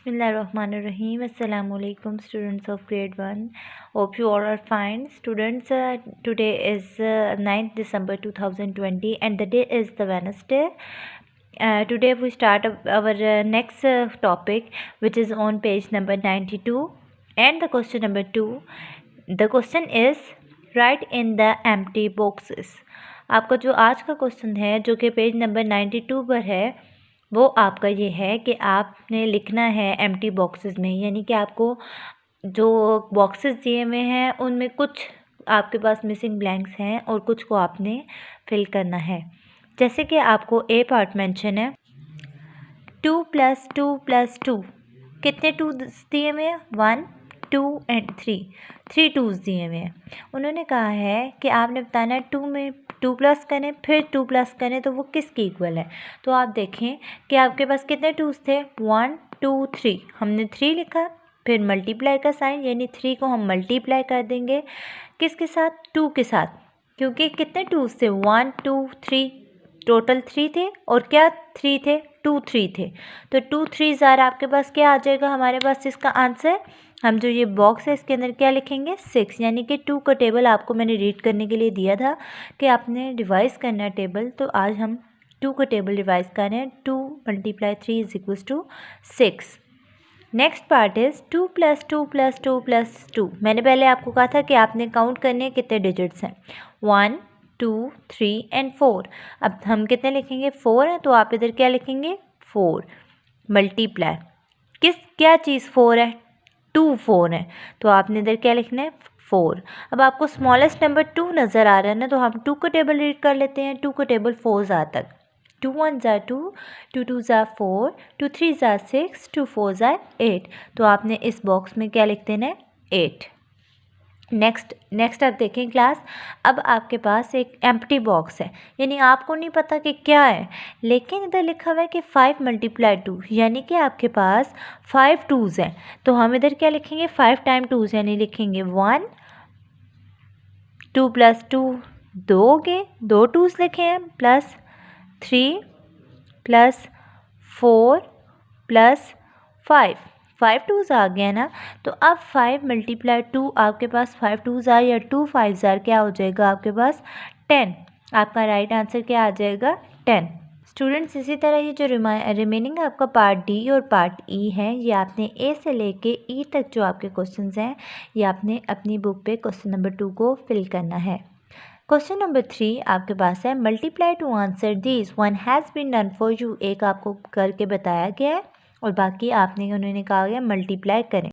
Bismillahirrahmanirrahim. Assalamualaikum students of grade 1. Hope you all are fine. Students, today is 9th December 2020 and the day is the Wednesday. Today we start our next topic, which is on page number 92 and the question number 2. The question is write in the empty boxes. आपका जो आज का question है जो कि page number 92 पर है वो आपका ये है कि आपने लिखना है एम्प्टी बॉक्सेस में, यानी कि आपको जो बॉक्सेस दिए हुए हैं उनमें कुछ आपके पास मिसिंग ब्लैंक्स हैं और कुछ को आपने फिल करना है। जैसे कि आपको ए पार्ट मेंशन है 2 + 2 + 2, कितने 2 दिए हुए हैं 1 2 एंड 3 2 दिए हुए हैं। उन्होंने कहा है कि आपने बताना है 2 में 2 प्लस करें फिर 2 प्लस करें तो वो किसकी इक्वल है। तो आप देखें कि आपके पास कितने 2s थे 1 2 3, हमने 3 लिखा फिर मल्टीप्लाई का साइन यानी 3 को हम मल्टीप्लाई कर देंगे किसके साथ 2 के साथ, क्योंकि कितने 2s थे 1 2 3, टोटल 3 थे और क्या 3 थे 2 3 थे। तो 2 3 ज़ार आपके पास क्या आ जाएगा हमारे पास इसका आंसर। हम जो ये बॉक्स है इसके अंदर क्या लिखेंगे 6, यानी कि 2 का टेबल आपको मैंने रीड करने के लिए दिया था कि आपने रिवाइज़ करना है टेबल। तो आज हम 2 का टेबल रिवाइज़ कर रहे हैं। 2 × 3 = 6। Next part is 2 + 2 + 2 + 2। मैंने पहले आपको कहा था कि आपने काउंट करने कितने डिजिट्स हैं 1 2 3 एंड 4। अब हम कितने लिखेंगे 4 है तो आप इधर क्या लिखेंगे 4 मल्टीप्लाई क्या चीज़ 4 है 2 4 है तो आपने इधर क्या लिखना है 4। अब आपको स्मॉलेस्ट नंबर 2 नज़र आ रहा है ना, तो हम 2 का टेबल रीड कर लेते हैं। 2 का टेबल 4 ज़ार तक 2 1 ज़ार 2 2 2 ज़ार 4 2 3 ज़ार 6 2 4 ज़ार 8। तो आपने इस बॉक्स में क्या लिख देना है 8। नेक्स्ट आप देखें क्लास, अब आपके पास एक एम्प्टी बॉक्स है, यानी आपको नहीं पता कि क्या है, लेकिन इधर लिखा हुआ है कि 5 × 2, यानी कि आपके पास 5 2s हैं। तो हम इधर क्या लिखेंगे 5 टाइम 2s, यानी लिखेंगे 1 2 + 2 2 के 2 2s लिखे हैं प्लस 3 + 4 + 5 2s आ गया ना। तो अब 5 × 2 आपके पास 5 2s या 2 5s क्या हो जाएगा आपके पास 10। आपका राइट आंसर क्या आ जाएगा 10। स्टूडेंट्स, इसी तरह ही जो रिमेनिंग आपका पार्ट डी और पार्ट ई है, ये आपने ए से लेके ई तक जो आपके क्वेश्चंस हैं ये आपने अपनी बुक पे क्वेश्चन नंबर 2 को फिल करना है। क्वेश्चन नंबर 3 आपके पास है multiply to answer this, one has been done for you. एक आपको करके बताया गया है और बाकी आपने उन्होंने कहा गया मल्टीप्लाई करें।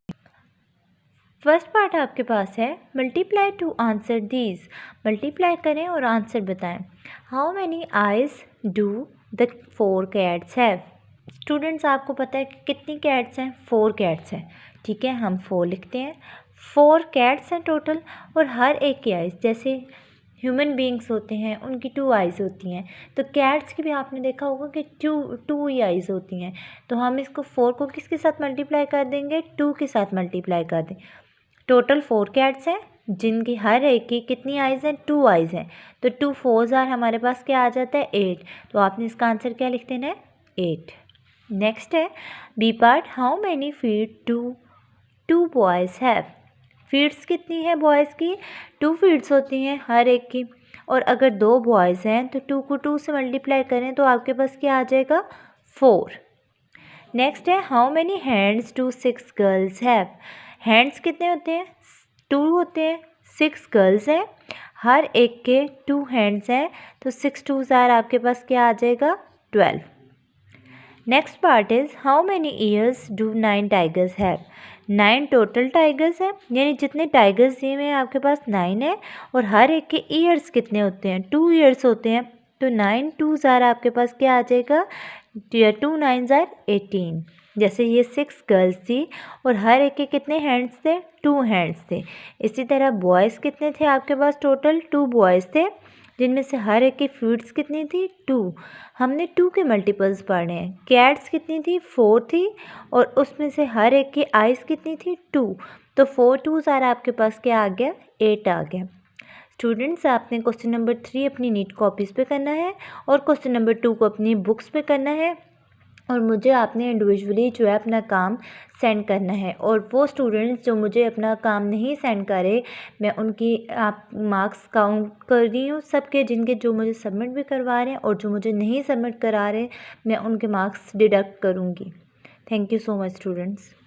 फर्स्ट पार्ट आपके पास है multiply to answer this, multiply करें और आंसर बताएं। How many eyes do the 4 cats have. Students, आपको पता है कि कितनी कैट्स हैं 4 कैट्स हैं, ठीक है हम 4 लिखते हैं। 4 कैट्स हैं टोटल और हर एक की आइज़, जैसे ह्यूमन बींग्स होते हैं उनकी 2 आइज़ होती हैं, तो कैट्स की भी आपने देखा होगा कि 2 ही आइज़ होती हैं। तो हम इसको 4 को किसके साथ मल्टीप्लाई कर देंगे 2 के साथ मल्टीप्लाई कर दें। टोटल 4 कैट्स हैं जिनकी हर एक की कितनी आइज़ हैं 2 आइज़ हैं, तो 2 4s हमारे पास क्या आ जाता है 8। तो आपने इसका आंसर क्या लिख देना है 8। नेक्स्ट है B part, how many feet do 2 boys have. Feeds कितनी है बॉयज़ की 2 फीड्स होती हैं हर एक की, और अगर 2 बॉयज़ हैं तो 2 को 2 से मल्टीप्लाई करें तो आपके पास क्या आ जाएगा 4। नेक्स्ट है how many hands do 6 girls have. Hands कितने होते हैं 2 होते हैं, 6 गर्ल्स हैं हर एक के 2 हैंड्स हैं, तो 6 2s आपके पास क्या आ जाएगा 12। Next part is how many years do 9 tigers have. 9 total tigers हैं, यानी जितने टाइगर्स दिए हुए हैं आपके पास 9 है और हर एक के ईयर्स कितने होते हैं 2 ईयर्स होते हैं, तो 9 2s आपके पास क्या आ जाएगा 2 9s 18। जैसे ये 6 गर्ल्स थी और हर एक के कितने हैंड्स थे 2 हैंड्स थे। इसी तरह बॉयज़ कितने थे आपके पास टोटल 2 बॉयज़ थे, जिनमें से हर एक की फीड्स कितनी थी 2। हमने 2 के मल्टीपल्स पढ़ने हैं। कैट्स कितनी थी 4 थी और उसमें से हर एक की आइज़ कितनी थी 2, तो 4 2s आपके पास क्या आ गया 8 आ गया। स्टूडेंट्स, आपने क्वेश्चन नंबर 3 अपनी नीट कॉपीज़ पे करना है और क्वेश्चन नंबर 2 को अपनी बुक्स पे करना है। और मुझे आपने इंडिविजुअली जो है अपना काम सेंड करना है। और वो स्टूडेंट्स जो मुझे अपना काम नहीं सेंड करे, मैं उनकी आप मार्क्स काउंट कर रही हूँ सबके, जिनके जो मुझे सबमिट भी करवा रहे हैं और जो मुझे नहीं सबमिट करा रहे, मैं उनके मार्क्स डिडक्ट करूँगी। Thank you so much students.